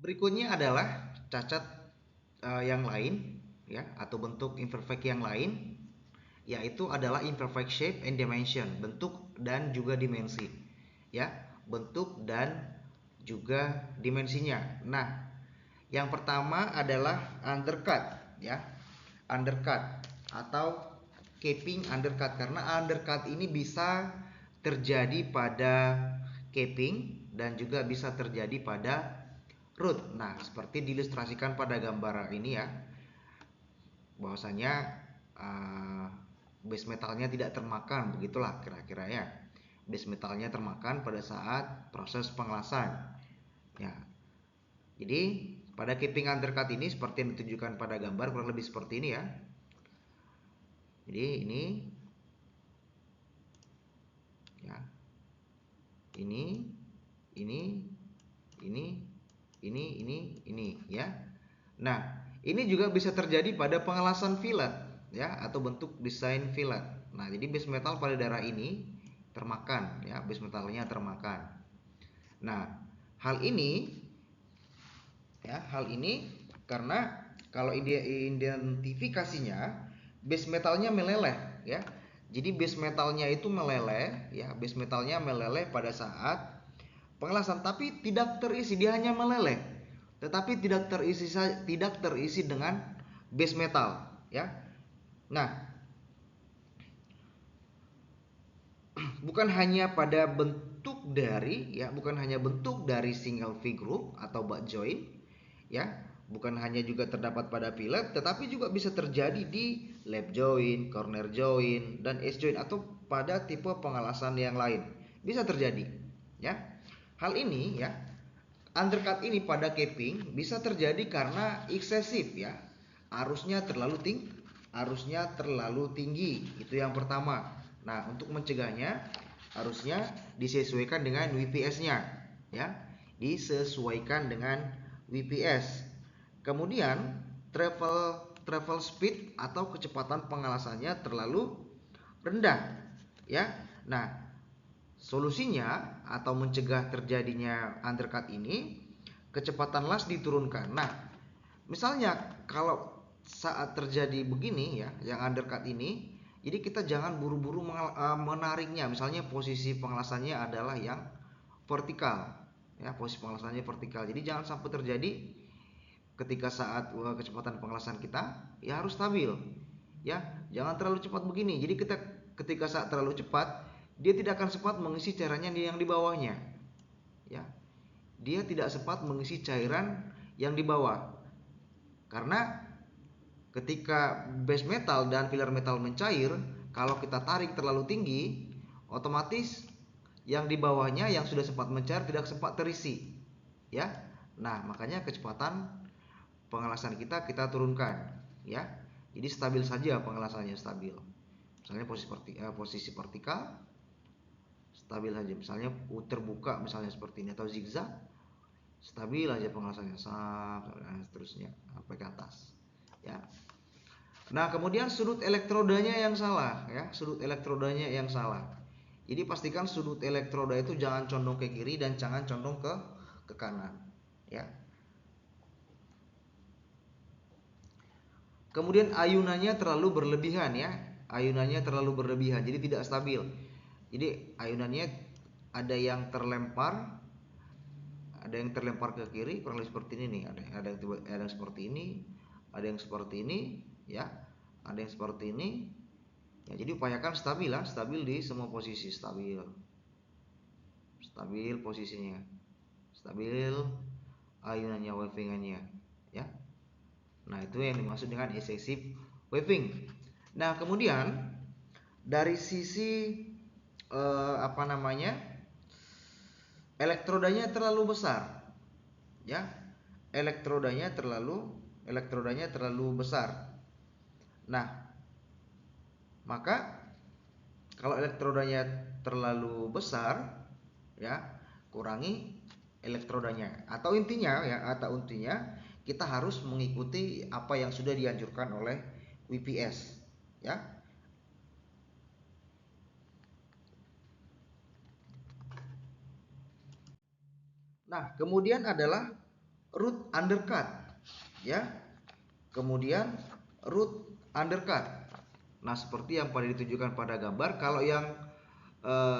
Berikutnya adalah cacat yang lain ya atau bentuk imperfect yang lain, yaitu adalah imperfect shape and dimension, bentuk dan juga dimensi. Ya, bentuk dan juga dimensinya. Nah, yang pertama adalah undercut ya. Undercut atau capping undercut, karena undercut ini bisa terjadi pada capping dan juga bisa terjadi pada root. Nah, seperti diilustrasikan pada gambar ini ya, bahwasanya base metalnya tidak termakan, begitulah kira-kira ya. Base metalnya termakan pada saat proses pengelasan. Ya. Jadi pada capping undercut ini seperti yang ditunjukkan pada gambar kurang lebih seperti ini ya. Jadi ini ya. Ini ini ini ini ya. Nah, ini juga bisa terjadi pada pengelasan fillet ya atau bentuk desain fillet. Nah, jadi base metal pada daerah ini termakan ya, base metalnya termakan. Nah, hal ini hal ini karena kalau identifikasinya base metalnya meleleh ya. Jadi base metalnya itu meleleh ya, base metalnya meleleh pada saat pengelasan, tapi tidak terisi, dia hanya meleleh. Tetapi tidak terisi dengan base metal ya. Nah, bukan hanya pada bukan hanya bentuk dari single V groove atau butt joint ya, bukan hanya juga terdapat pada fillet, tetapi juga bisa terjadi di lap joint, corner joint, dan edge joint atau pada tipe pengelasan yang lain. Bisa terjadi ya. Hal ini ya, undercut ini pada capping bisa terjadi karena eksesif ya. Arusnya terlalu tinggi. Itu yang pertama. Nah, untuk mencegahnya harusnya disesuaikan dengan WPS-nya ya. Disesuaikan dengan WPS. Kemudian travel speed atau kecepatan pengelasannya terlalu rendah ya. Nah, solusinya atau mencegah terjadinya undercut ini, kecepatan las diturunkan. Nah, misalnya kalau saat terjadi begini ya, yang undercut ini, jadi kita jangan buru-buru menariknya. Misalnya posisi pengelasannya adalah yang vertikal ya, posisi pengelasannya vertikal. Jadi jangan sampai terjadi ketika saat kecepatan pengelasan kita ya harus stabil ya, jangan terlalu cepat begini. Jadi kita ketika saat terlalu cepat, dia tidak akan sempat mengisi cairannya yang di bawahnya ya, dia tidak sempat mengisi cairan yang di bawah, karena ketika base metal dan filler metal mencair, kalau kita tarik terlalu tinggi, otomatis yang di bawahnya yang sudah sempat mencair tidak sempat terisi ya. Nah, makanya kecepatan pengelasan kita turunkan ya. Jadi stabil saja pengelasannya, stabil. Misalnya posisi vertikal stabil saja. Misalnya terbuka misalnya seperti ini atau zigzag, stabil aja pengelasannya dan seterusnya sampai ke atas ya. Nah, kemudian sudut elektrodanya yang salah ya, sudut elektrodanya yang salah. Jadi pastikan sudut elektroda itu jangan condong ke kiri dan jangan condong ke kanan ya. Kemudian ayunannya terlalu berlebihan ya. Ayunannya terlalu berlebihan, jadi tidak stabil. Jadi ayunannya ada yang terlempar, ke kiri, kurang lebih seperti ini nih. Ada yang seperti ini, ada yang seperti ini, ya. Ada yang seperti ini. Ya, jadi upayakan stabil lah, stabil di semua posisi, stabil. Stabil posisinya. Stabil ayunannya, wavingannya, ya. Nah, itu yang dimaksud dengan excessive waving. Nah, kemudian dari sisi apa namanya, elektrodanya terlalu besar, ya. Elektrodanya terlalu besar. Nah, maka kalau elektrodanya terlalu besar, ya, kurangi elektrodanya. Atau intinya kita harus mengikuti apa yang sudah dianjurkan oleh WPS, ya. Nah, kemudian adalah root undercut, ya. Kemudian root undercut. Nah, seperti yang pada ditunjukkan pada gambar, kalau yang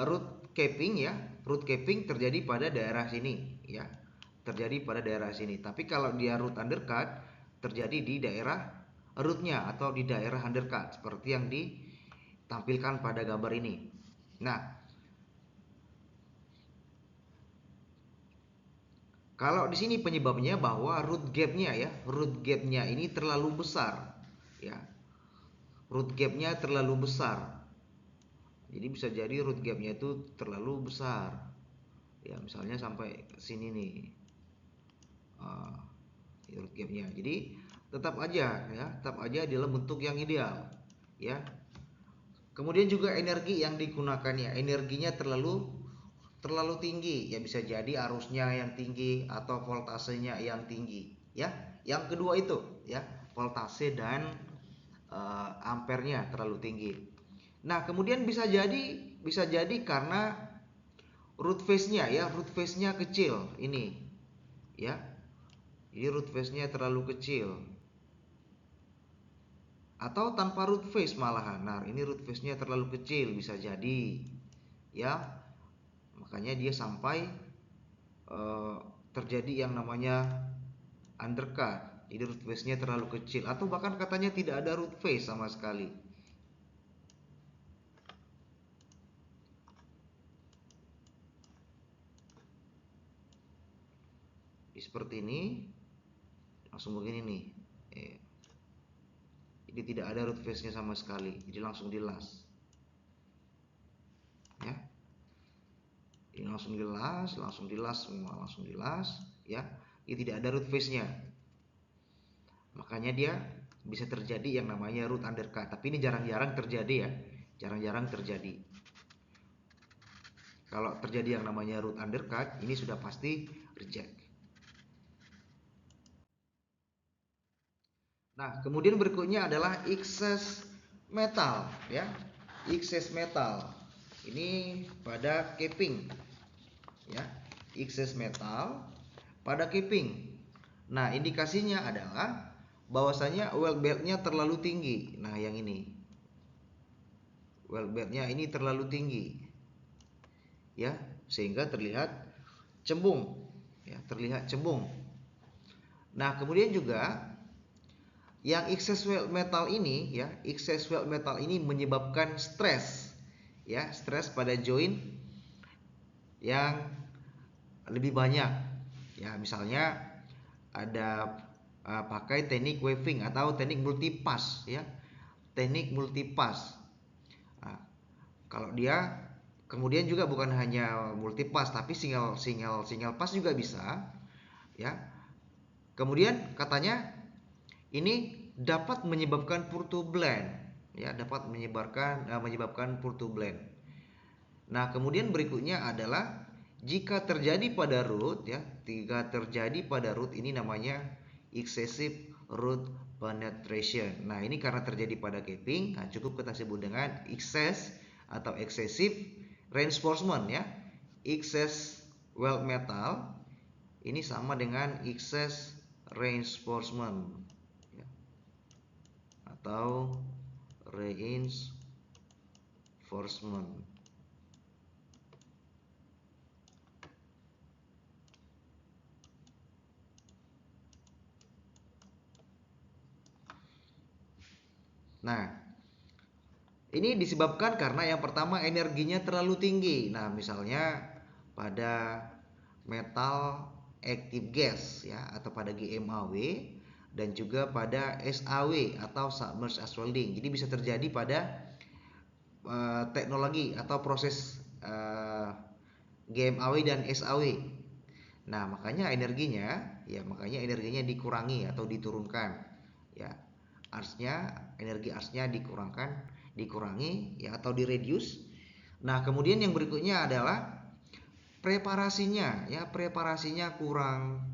root capping, ya, root capping terjadi pada daerah sini, ya, terjadi pada daerah sini. Tapi kalau dia root undercut terjadi di daerah rootnya atau di daerah undercut, seperti yang ditampilkan pada gambar ini. Nah, kalau di sini penyebabnya bahwa root gapnya, ya, root gapnya ini terlalu besar, ya, root gapnya terlalu besar. Jadi bisa jadi root gapnya itu terlalu besar, ya, misalnya sampai sini nih, root gapnya. Jadi tetap aja, ya, tetap aja dalam bentuk yang ideal, ya. Kemudian juga energi yang digunakan, ya, energinya terlalu tinggi, ya, bisa jadi arusnya yang tinggi atau voltasenya yang tinggi, ya. Yang kedua itu, ya, voltase dan ampernya terlalu tinggi. Nah, kemudian bisa jadi karena root phase-nya, ya, root phase-nya kecil ini, ya. Jadi root phase-nya terlalu kecil. Atau tanpa root phase malahan. Nah, ini root phase-nya terlalu kecil, bisa jadi, ya. Makanya dia sampai terjadi yang namanya undercut. Jadi root phase-nya terlalu kecil atau bahkan katanya tidak ada root phase sama sekali. Seperti ini, langsung begini nih. Jadi tidak ada root phase-nya sama sekali. Jadi langsung dilas, ya. Ini langsung dilas semua, langsung dilas, ya. Ini tidak ada root phase-nya. Makanya dia bisa terjadi yang namanya root undercut. Tapi ini jarang-jarang terjadi, ya. Jarang-jarang terjadi. Kalau terjadi yang namanya root undercut, ini sudah pasti reject. Nah, kemudian berikutnya adalah excess metal, ya. Excess metal. Ini pada capping, ya. Excess metal pada capping. Nah, indikasinya adalah bahwasanya weld belt-nya terlalu tinggi. Nah, yang ini. Weld belt-nya ini terlalu tinggi, ya, sehingga terlihat cembung, ya, terlihat cembung. Nah, kemudian juga yang excess weld metal ini, ya, excess weld metal ini menyebabkan stres, ya, stres pada joint yang lebih banyak, ya. Misalnya ada pakai teknik weaving atau teknik multipass, ya, teknik multipass. Nah, kalau dia kemudian juga bukan hanya multipass tapi single pass juga bisa, ya. Kemudian katanya ini dapat menyebabkan purtublend, ya, dapat menyebabkan purtublend. Nah, kemudian berikutnya adalah jika terjadi pada root, ya, jika terjadi pada root ini namanya excessive root penetration. Nah, ini karena terjadi pada capping, nah, cukup kita sebut dengan excess atau excessive reinforcement, ya. Excess weld metal ini sama dengan excess reinforcement, ya, atau reinforcement. Nah, ini disebabkan karena yang pertama energinya terlalu tinggi. Nah, misalnya pada metal active gas, ya, atau pada GMAW dan juga pada SAW atau submerged as welding. Jadi bisa terjadi pada teknologi atau proses GMAW dan SAW. Nah, makanya energinya dikurangi atau diturunkan, ya. Energi artsnya dikurangi, ya, atau direduce. Nah, kemudian yang berikutnya adalah preparasinya, ya, preparasinya kurang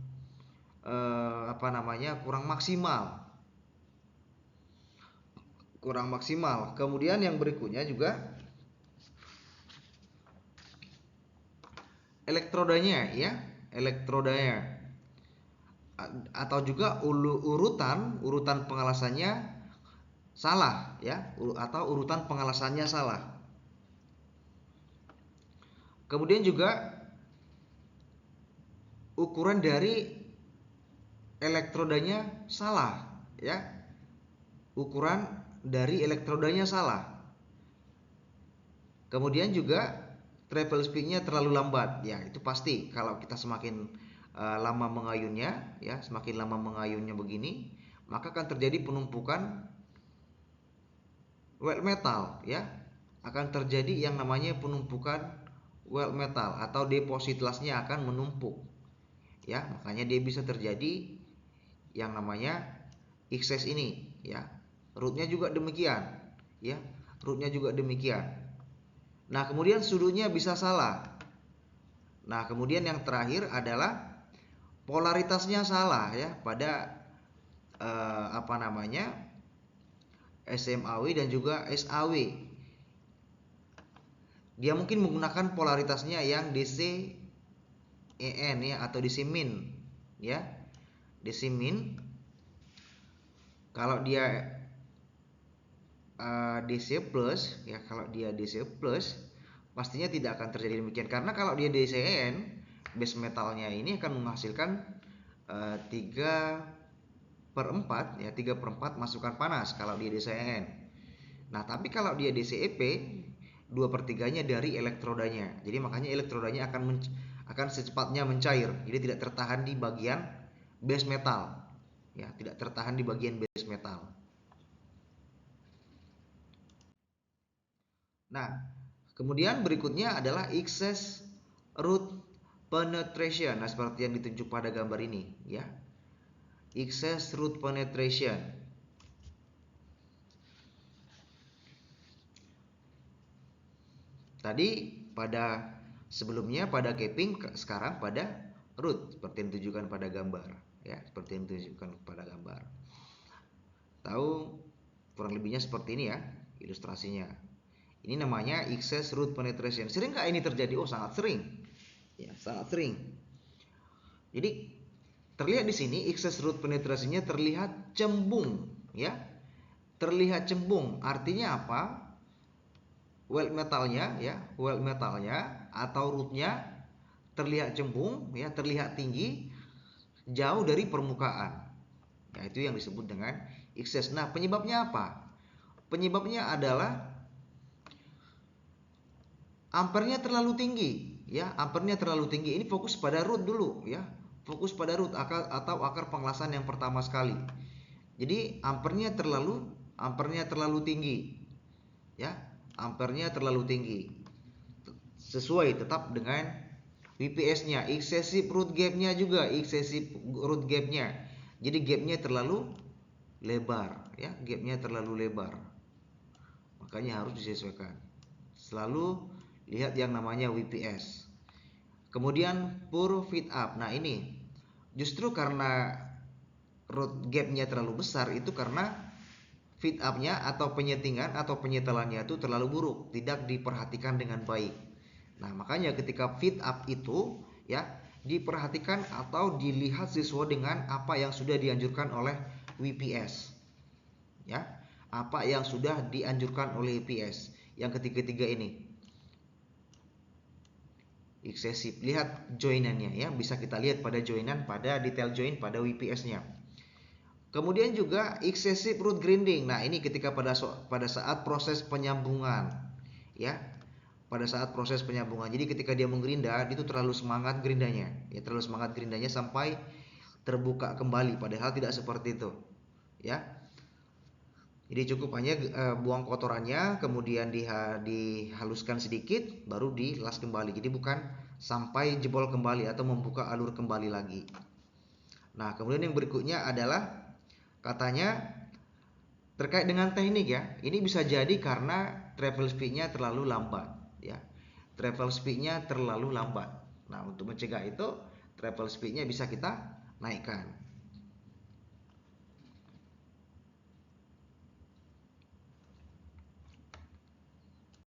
kurang maksimal. Kemudian yang berikutnya juga elektrodanya, ya, elektrodanya. atau juga urutan pengalasannya salah ya, atau urutan pengalasannya salah. Kemudian juga ukuran dari elektrodanya salah ya. Ukuran dari elektrodanya salah. Kemudian juga travel speednya terlalu lambat. Ya, itu pasti kalau kita semakin lama mengayunnya ya, semakin lama mengayunnya begini, maka akan terjadi penumpukan wet metal ya. Akan terjadi yang namanya penumpukan wet metal atau depositasnya akan menumpuk. Ya, makanya dia bisa terjadi yang namanya excess ini ya. Rootnya juga demikian ya. Rootnya juga demikian. Nah, kemudian sudutnya bisa salah. Nah, kemudian yang terakhir adalah polaritasnya salah ya pada SMAW dan juga SAW. Dia mungkin menggunakan polaritasnya yang DC EN ya, atau DC min ya. DC min kalau dia DC plus ya, kalau dia DC plus pastinya tidak akan terjadi demikian, karena kalau dia DCN base metalnya ini akan menghasilkan 3/4 ya, 3/4 masukan panas kalau dia DCN. Nah, tapi kalau dia DCEP 2/3-nya dari elektrodanya. Jadi makanya elektrodanya akan secepatnya mencair. Jadi tidak tertahan di bagian base metal. Ya, tidak tertahan di bagian base metal. Nah, kemudian berikutnya adalah excess root penetration. Nah, seperti yang ditunjuk pada gambar ini ya. Excess root penetration. Tadi pada sebelumnya pada capping, sekarang pada root seperti yang ditunjukkan pada gambar ya, seperti yang ditunjukkan pada gambar. Tahu kurang lebihnya seperti ini ya ilustrasinya. Ini namanya excess root penetration. Sering nggak ini terjadi? Oh, sangat sering. Ya, sangat sering. Jadi terlihat di sini excess root penetrasinya terlihat cembung, ya. Terlihat cembung. Artinya apa? Weld metalnya, ya, weld metalnya atau rootnya terlihat cembung, ya, terlihat tinggi, jauh dari permukaan. Nah, itu yang disebut dengan excess. Nah, penyebabnya apa? Penyebabnya adalah ampernya terlalu tinggi, ya, ampernya terlalu tinggi. Ini fokus pada root dulu, ya, fokus pada root atau akar pengelasan yang pertama sekali. Jadi ampernya terlalu tinggi, ya, ampernya terlalu tinggi. Sesuai tetap dengan WPS-nya, excessive root gap-nya juga, excessive root gap-nya. Jadi gap-nya terlalu lebar, ya, gap-nya terlalu lebar. Makanya harus disesuaikan. Selalu lihat yang namanya WPS. Kemudian pour feed up. Nah, ini justru karena root gap-nya terlalu besar, itu karena feed up-nya atau penyetingan atau penyetelannya itu terlalu buruk, tidak diperhatikan dengan baik. Nah, makanya ketika feed up itu, ya, diperhatikan atau dilihat sesuai dengan apa yang sudah dianjurkan oleh WPS, ya, apa yang sudah dianjurkan oleh WPS. Yang ketiga ini excessive. Lihat joinannya, ya, bisa kita lihat pada joinan, pada detail join pada WPS-nya. Kemudian juga excessive root grinding. Nah, ini ketika pada saat proses penyambungan, ya, pada saat proses penyambungan. Jadi ketika dia menggerinda, itu terlalu semangat gerindanya, ya, terlalu semangat gerindanya sampai terbuka kembali, padahal tidak seperti itu, ya. Jadi cukup hanya buang kotorannya, kemudian dihaluskan sedikit, baru dilas kembali. Jadi bukan sampai jebol kembali atau membuka alur kembali lagi. Nah, kemudian yang berikutnya adalah katanya terkait dengan teknik, ya. Ini bisa jadi karena travel speed-nya terlalu lambat, ya. Travel speed-nya terlalu lambat. Nah, untuk mencegah itu travel speed-nya bisa kita naikkan.